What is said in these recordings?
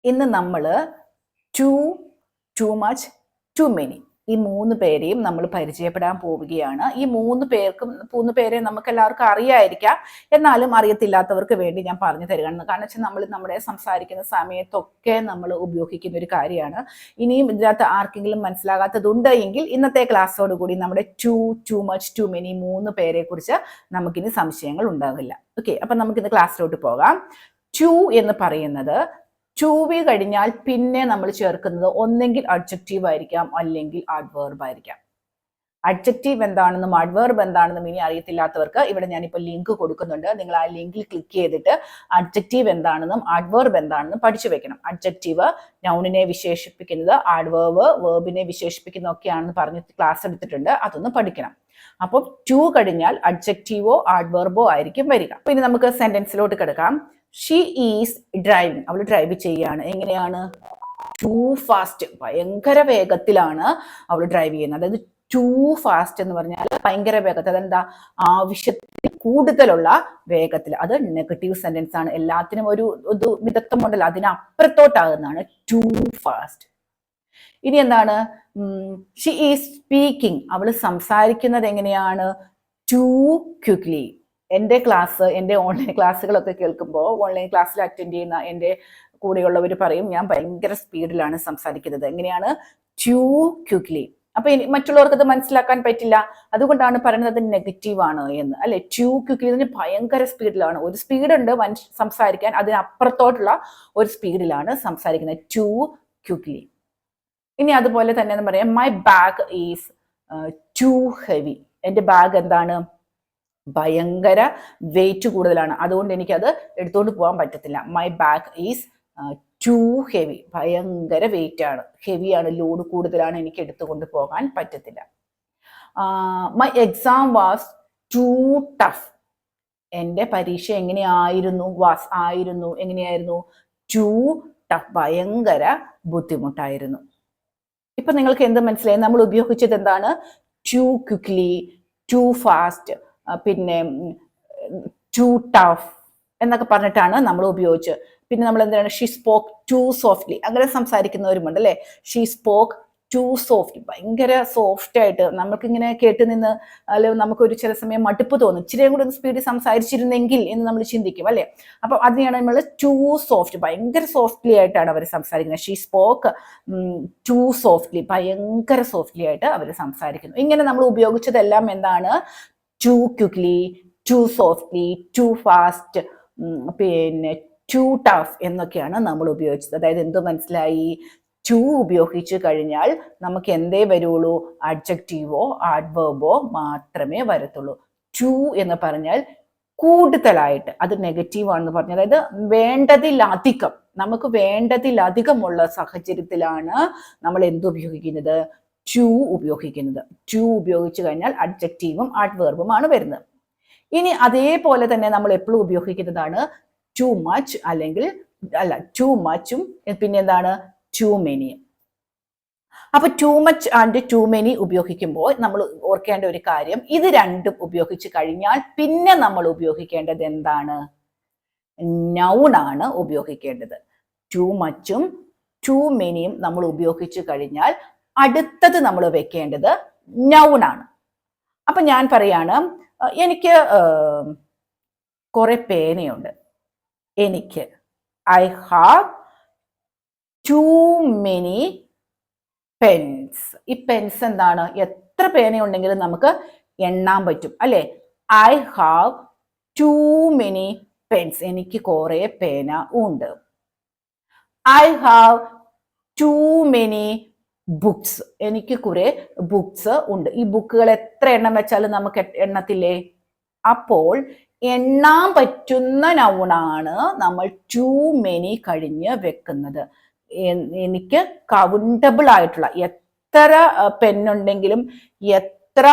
ഇന്ന് നമ്മൾ too too much too many ഈ മൂന്ന് പേരെയും നമ്മൾ പരിചയപ്പെടാൻ പോവുകയാണ്. ഈ മൂന്ന് പേരെ നമുക്ക് എല്ലാവർക്കും അറിയായിരിക്കാം, എന്നാലും അറിയത്തില്ലാത്തവർക്ക് വേണ്ടി ഞാൻ പറഞ്ഞു തരികയാണ്. കാരണം വെച്ചാൽ നമ്മൾ നമ്മുടെ സംസാരിക്കുന്ന സമയത്തൊക്കെ നമ്മൾ ഉപയോഗിക്കുന്ന ഒരു കാര്യമാണ്. ഇനിയും ഇതിനകത്ത് ആർക്കെങ്കിലും മനസ്സിലാകാത്തതുണ്ട് എങ്കിൽ ഇന്നത്തെ ക്ലാസ്സോട് കൂടി നമ്മുടെ ടു മച്ച് ടു മെനി മൂന്ന് പേരെ കുറിച്ച് നമുക്കിനി സംശയങ്ങൾ ഉണ്ടാകില്ല. ഓക്കെ, അപ്പൊ നമുക്കിന്ന് ക്ലാസ്സിലോട്ട് പോകാം. ടു എന്ന് പറയുന്നത് ടു വി കഴിഞ്ഞാൽ പിന്നെ നമ്മൾ ചേർക്കുന്നത് ഒന്നെങ്കിൽ അഡ്ജക്റ്റീവ് ആയിരിക്കാം, അല്ലെങ്കിൽ ആഡ്വേർബ് ആയിരിക്കാം. അഡ്ജക്റ്റീവ് എന്താണെന്നും ആഡ്വേർബ് എന്താണെന്നും ഇനി അറിയത്തില്ലാത്തവർക്ക് ഇവിടെ ഞാനിപ്പോൾ ലിങ്ക് കൊടുക്കുന്നുണ്ട്. നിങ്ങൾ ആ ലിങ്കിൽ ക്ലിക്ക് ചെയ്തിട്ട് അഡ്ജക്റ്റീവ് എന്താണെന്നും ആഡ്വേർബ് എന്താണെന്നും പഠിച്ചു വെക്കണം. അഡ്ജക്റ്റീവ് നൗണിനെ വിശേഷിപ്പിക്കുന്നത്, ആഡ്വേർബ് വേർബിനെ വിശേഷിപ്പിക്കുന്നതൊക്കെയാണെന്ന് പറഞ്ഞ് ക്ലാസ് എടുത്തിട്ടുണ്ട്. അതൊന്ന് പഠിക്കണം. അപ്പോൾ ടു കഴിഞ്ഞാൽ അഡ്ജക്റ്റീവോ ആഡ്വേർബോ ആയിരിക്കും വരിക. പിന്നെ നമുക്ക് സെന്റൻസിലോട്ട് കിടക്കാം. ഷീ ഈസ് ഡ്രൈവിംഗ്, അവൾ ഡ്രൈവ് ചെയ്യാണ്. എങ്ങനെയാണ്? ടു ഫാസ്റ്റ്, ഭയങ്കര വേഗത്തിലാണ് അവൾ ഡ്രൈവ് ചെയ്യുന്നത്. അതായത് ടു ഫാസ്റ്റ് എന്ന് പറഞ്ഞാൽ ഭയങ്കര വേഗത്തിൽ, അതെന്താ? ആവശ്യത്തിൽ കൂടുതലുള്ള വേഗത്തിൽ. അത് നെഗറ്റീവ് സെന്റൻസ് ആണ്. എല്ലാത്തിനും ഒരു മിതത്വം ഉണ്ടല്ലോ, അതിനപ്പുറത്തോട്ടാകുന്നതാണ് ടു ഫാസ്റ്റ്. ഇനി എന്താണ്? ഷീ ഈസ് സ്പീക്കിംഗ്, അവൾ സംസാരിക്കുന്നത് എങ്ങനെയാണ്? Too quickly. എൻ്റെ ഓൺലൈൻ ക്ലാസ്സുകളൊക്കെ കേൾക്കുമ്പോൾ, ഓൺലൈൻ ക്ലാസ്സിൽ അറ്റൻഡ് ചെയ്യുന്ന എൻ്റെ കൂടെയുള്ളവർ പറയും, ഞാൻ ഭയങ്കര സ്പീഡിലാണ് സംസാരിക്കുന്നത്. എങ്ങനെയാണ്? Too quickly. അപ്പൊ മറ്റുള്ളവർക്ക് അത് മനസ്സിലാക്കാൻ പറ്റില്ല. അതുകൊണ്ടാണ് പറയുന്നത് നെഗറ്റീവ് ആണ് എന്ന്, അല്ലെ? ടു ക്വിക്ലി എന്ന് ഭയങ്കര സ്പീഡിലാണ്. ഒരു സ്പീഡുണ്ട് സംസാരിക്കാൻ, അതിനപ്പുറത്തോട്ടുള്ള ഒരു സ്പീഡിലാണ് സംസാരിക്കുന്നത്. Too quickly. ഇനി അതുപോലെ തന്നെ എന്ന് പറയാം, my bag is too heavy. എൻ്റെ ബാഗ് എന്താണ്? ഭയങ്കര വെയിറ്റ് കൂടുതലാണ്, അതുകൊണ്ട് എനിക്കത് എടുത്തുകൊണ്ട് പോകാൻ പറ്റത്തില്ല. My bag is too heavy, ഭയങ്കര വെയിറ്റ് ആണ്, ഹെവിയാണ്, ലോഡ് കൂടുതലാണ്, എനിക്ക് എടുത്തുകൊണ്ട് പോകാൻ പറ്റത്തില്ല. My exam was too tough. എൻ്റെ പരീക്ഷ എങ്ങനെയായിരുന്നു? എങ്ങനെയായിരുന്നു? ടു ടഫ്, ഭയങ്കര ബുദ്ധിമുട്ടായിരുന്നു. ഇപ്പൊ നിങ്ങൾക്ക് എന്ത് മനസ്സിലായി? നമ്മൾ ഉപയോഗിച്ചത് എന്താണ്? ടു ക്വിക്ലി, ടു ഫാസ്റ്റ്, പിന്നെ ടു ടഫ് എന്നൊക്കെ പറഞ്ഞിട്ടാണ് നമ്മൾ ഉപയോഗിച്ചത്. പിന്നെ നമ്മൾ എന്താണ്? ഷീ സ്പോക്ക് ടു സോഫ്റ്റ്ലി, അങ്ങനെ സംസാരിക്കുന്നവരുമുണ്ട്, അല്ലെ? ഷീ സ്പോക്ക് ടു സോഫ്റ്റ്ലി, ഭയങ്കര സോഫ്റ്റ് ആയിട്ട്. നമുക്കിങ്ങനെ കേട്ട് നിന്ന് അല്ലെങ്കിൽ നമുക്കൊരു ചില സമയം മടുപ്പ് തോന്നും, ഇച്ചിരിയും കൂടി ഒന്ന് സ്പീഡിൽ സംസാരിച്ചിരുന്നെങ്കിൽ എന്ന് നമ്മൾ ചിന്തിക്കും, അല്ലെ? അപ്പൊ അതിനെയാണ് നമ്മൾ ടു സോഫ്റ്റ്, ഭയങ്കര സോഫ്റ്റ്ലി ആയിട്ടാണ് അവർ സംസാരിക്കുന്നത്. ഷീ സ്പോക്ക് ടു സോഫ്റ്റ്ലി, ഭയങ്കര സോഫ്റ്റ്ലി ആയിട്ട് അവർ സംസാരിക്കുന്നു. ഇങ്ങനെ നമ്മൾ ഉപയോഗിച്ചതെല്ലാം എന്താണ്? Too quickly, too softly, too fast, പിന്നെ ടു ടഫ് എന്നൊക്കെയാണ് നമ്മൾ ഉപയോഗിച്ചത്. അതായത് എന്ത് മനസ്സിലായി? ടു ഉപയോഗിച്ചു കഴിഞ്ഞാൽ നമുക്ക് എന്തേ വരുള്ളൂ? അഡ്ജക്റ്റീവോ ആഡ്വേർബോ മാത്രമേ വരത്തുള്ളൂ. ടു എന്ന് പറഞ്ഞാൽ കൂടുതലായിട്ട്, അത് നെഗറ്റീവ് ആണെന്ന് പറഞ്ഞു. അതായത് വേണ്ടതിലധികം, നമുക്ക് വേണ്ടതിലധികമുള്ള സാഹചര്യത്തിലാണ് നമ്മൾ എന്ത് ഉപയോഗിക്കുന്നത്? ടു ഉപയോഗിക്കുന്നത്. ടു ഉപയോഗിച്ചു കഴിഞ്ഞാൽ അഡ്ജക്റ്റീവും ആഡ്വേർബുമാണ് വരുന്നത്. ഇനി അതേപോലെ തന്നെ നമ്മൾ എപ്പോഴും ഉപയോഗിക്കുന്നതാണ് ടു മച്ച്, അല്ലെങ്കിൽ ടു മച്ചും പിന്നെ എന്താണ്? ടു മെനിയും. അപ്പൊ too much and too many ഉപയോഗിക്കുമ്പോൾ നമ്മൾ ഓർക്കേണ്ട ഒരു കാര്യം, ഇത് രണ്ടും ഉപയോഗിച്ച് കഴിഞ്ഞാൽ പിന്നെ നമ്മൾ ഉപയോഗിക്കേണ്ടത് എന്താണ്? നൗൺ ആണ് ഉപയോഗിക്കേണ്ടത്. ടു മച്ചും ടു മെനിയും നമ്മൾ ഉപയോഗിച്ചു കഴിഞ്ഞാൽ അടുത്തത് നമ്മൾ വെക്കേണ്ടത് നൗൺ ആണ്. അപ്പൊ ഞാൻ പറയാണ്, എനിക്ക് കുറെ പേനയുണ്ട്. I have too many pens. ഈ പെൻസ് എന്താണ്? എത്ര പേനയുണ്ടെങ്കിലും നമുക്ക് എണ്ണാൻ പറ്റും, അല്ലെ? I have too many pens, എനിക്ക് കുറെ പേന ഉണ്ട്. I have too many books, എനിക്ക് കുറെ ബുക്സ് ഉണ്ട്. ഈ ബുക്കുകൾ എത്ര എണ്ണം വെച്ചാലും നമുക്ക് എണ്ണത്തില്ലേ? അപ്പോൾ എണ്ണാൻ പറ്റുന്ന നൗണാണ് നമ്മൾ ടു മെനി കഴിഞ്ഞ് വെക്കുന്നത്. എനിക്ക് കൗണ്ടബിൾ ആയിട്ടുള്ള എത്ര പെന്നുണ്ടെങ്കിലും എത്ര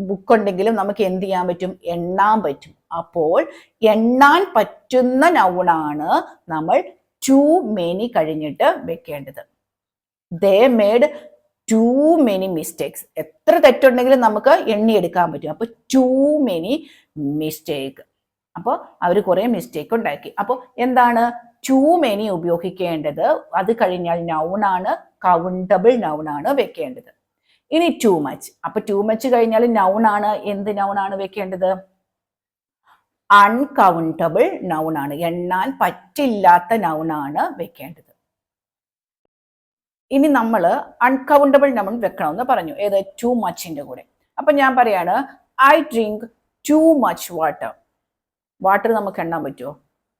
ബുക്ക് ഉണ്ടെങ്കിലും നമുക്ക് എന്ത് ചെയ്യാൻ പറ്റും? എണ്ണാൻ പറ്റും. അപ്പോൾ എണ്ണാൻ പറ്റുന്ന നൗണാണ് നമ്മൾ ടു മെനി കഴിഞ്ഞിട്ട് വെക്കേണ്ടത്. They made too many mistakes. എത്ര തെറ്റുണ്ടെങ്കിലും നമുക്ക് എണ്ണിയെടുക്കാൻ പറ്റും. അപ്പൊ too many mistake. അപ്പോൾ അവർ കുറെ മിസ്റ്റേക്ക് ഉണ്ടാക്കി. അപ്പോൾ എന്താണ്? ടു മെനി ഉപയോഗിക്കേണ്ടത്. അത് കഴിഞ്ഞാൽ നൗൺ ആണ്, കൗണ്ടബിൾ നൗൺ ആണ് വെക്കേണ്ടത്. ഇനി ടു മച്ച്. അപ്പൊ ടു മച്ച് കഴിഞ്ഞാൽ നൗൺ ആണ്. എന്ത് നൗൺ ആണ് വെക്കേണ്ടത്? അൺകൗണ്ടബിൾ നൗൺ ആണ്, എണ്ണാൻ പറ്റില്ലാത്ത നൗൺ ആണ് വെക്കേണ്ടത്. ഇനി നമ്മൾ അൺകൗണ്ടബിൾ നൗൺ വെക്കണമെന്ന് പറഞ്ഞു. ഏത്? ടു മച്ചിന്റെ കൂടെ. അപ്പൊ ഞാൻ പറയാണ് I drink too much water. Water നമുക്ക് എണ്ണാൻ പറ്റുമോ?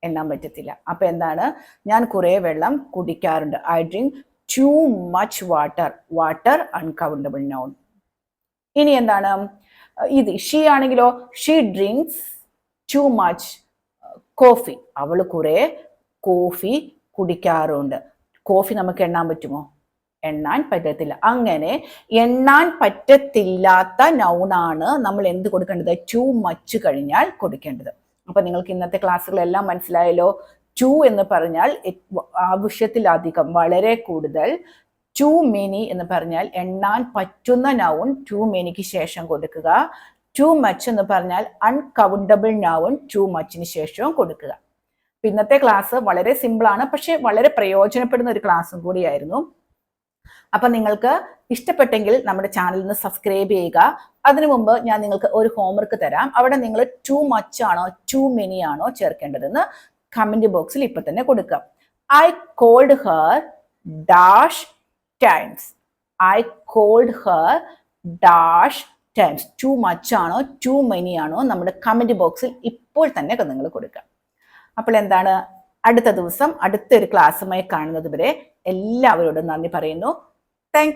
എണ്ണാൻ പറ്റത്തില്ല. അപ്പൊ എന്താണ്? ഞാൻ കുറെ വെള്ളം കുടിക്കാറുണ്ട്. I drink too much water. Water uncountable noun. ഇനി എന്താണ്? ഇത് ഷീ ആണെങ്കിലോ, she drinks too much coffee. അവൾ കുറെ കോഫി കുടിക്കാറുണ്ട്. കോഫി നമുക്ക് എണ്ണാൻ പറ്റുമോ? എണ്ണാൻ പറ്റത്തില്ല. അങ്ങനെ എണ്ണാൻ പറ്റത്തില്ലാത്ത നൗണാണ് നമ്മൾ എന്ത് കൊടുക്കേണ്ടത്? ടു മച്ച് കഴിഞ്ഞാൽ കൊടുക്കേണ്ടത്. അപ്പൊ നിങ്ങൾക്ക് ഇന്നത്തെ ക്ലാസ്സുകളെല്ലാം മനസ്സിലായല്ലോ. ടു എന്ന് പറഞ്ഞാൽ ആവശ്യത്തിലധികം, വളരെ കൂടുതൽ. ടു മെനി എന്ന് പറഞ്ഞാൽ എണ്ണാൻ പറ്റുന്ന നൗൺ ടു മെനിക്ക് ശേഷം കൊടുക്കുക. ടു മച്ച് എന്ന് പറഞ്ഞാൽ അൺകൗണ്ടബിൾ നൗൺ ടു മച്ചിന് ശേഷവും കൊടുക്കുക. ഇന്നത്തെ ക്ലാസ് വളരെ സിമ്പിൾ ആണ്, പക്ഷെ വളരെ പ്രയോജനപ്പെടുന്ന ഒരു ക്ലാസ്സും കൂടിയായിരുന്നു. അപ്പൊ നിങ്ങൾക്ക് ഇഷ്ടപ്പെട്ടെങ്കിൽ നമ്മുടെ ചാനലിന് സബ്സ്ക്രൈബ് ചെയ്യുക. അതിനു മുമ്പ് ഞാൻ നിങ്ങൾക്ക് ഒരു ഹോംവർക്ക് തരാം. അവിടെ നിങ്ങൾ ടു മച്ച് ആണോ ടു മെനി ആണോ ചേർക്കേണ്ടതെന്ന് കമന്റ് ബോക്സിൽ ഇപ്പൊ തന്നെ കൊടുക്കാം. I called her dash times. I called her dash times. Too much ആണോ ടു മെനി ആണോ നമ്മുടെ കമന്റ് ബോക്സിൽ ഇപ്പോൾ തന്നെ നിങ്ങൾ കൊടുക്കുക. അപ്പോൾ എന്താണ്? അടുത്ത ദിവസം അടുത്തൊരു ക്ലാസ്സുമായി കാണുന്നത് വരെ എല്ലാവരോടും നന്ദി പറയുന്നു. Thank you.